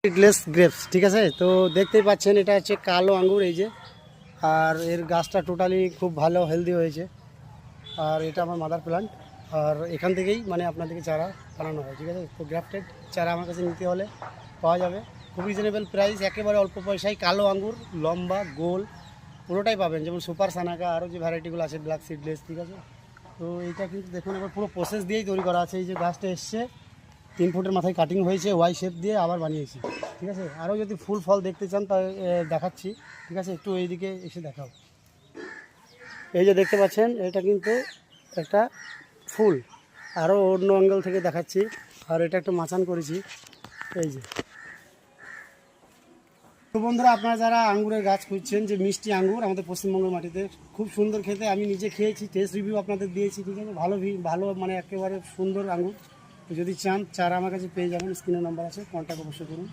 Seedless grapes, ঠিক আছে। তো দেখতেই পাচ্ছেন এটা হচ্ছে কালো আঙ্গুর, এই যে। আর এর গাছটা টোটালি খুব ভালো হেলদি হয়েছে। আর এটা আমার মাদার প্ল্যান্ট। আর এখান থেকেই মানে আপনাদেরকে চারা বানানো হয়, ঠিক আছে। তো গ্রাফটেড চারা আমার কাছে নিতে হলে পাওয়া যাবে, খুব রিজনেবল প্রাইস, একেবারে অল্প পয়সায়। কালো আঙ্গুর, লম্বা, গোল, পুরোটাই পাবেন। যেমন সুপার সানাকা, আরও যে ভ্যারাইটিগুলো আছে, ব্ল্যাক সিডলেস, ঠিক আছে। তো এইটা কিন্তু দেখুন এবার পুরো প্রসেস দিয়েই তৈরি করা আছে। এই যে গাছটা এসছে 3 ফুটের মাথায় কাটিং হয়েছে, ওয়াই শেপ দিয়ে আবার বানিয়েছি, ঠিক আছে। আরও যদি ফুল ফল দেখতে চান তা দেখাচ্ছি, ঠিক আছে। একটু এইদিকে এসে দেখাও। এই যে দেখতে পাচ্ছেন এটা কিন্তু একটা ফুল। আরও অন্য অ্যাঙ্গেল থেকে দেখাচ্ছি। আর এটা একটু মাচান করেছি, এই যে। তো বন্ধুরা, আপনারা যারা আঙ্গুরের গাছ খুঁজছেন, যে মিষ্টি আঙ্গুর আমাদের পশ্চিমবঙ্গের মাটিতে খুব সুন্দর খেতে, আমি নিজে খেয়েছি, টেস্ট রিভিউ আপনাদের দিয়েছি, ঠিক আছে। ভালো মানে একেবারে সুন্দর আঙ্গুর। তো যদি চান চারা আমার কাছে পেয়ে যাবেন, স্ক্রিনের নাম্বার আছে, কন্ট্যাক্ট অবশ্যই করুন।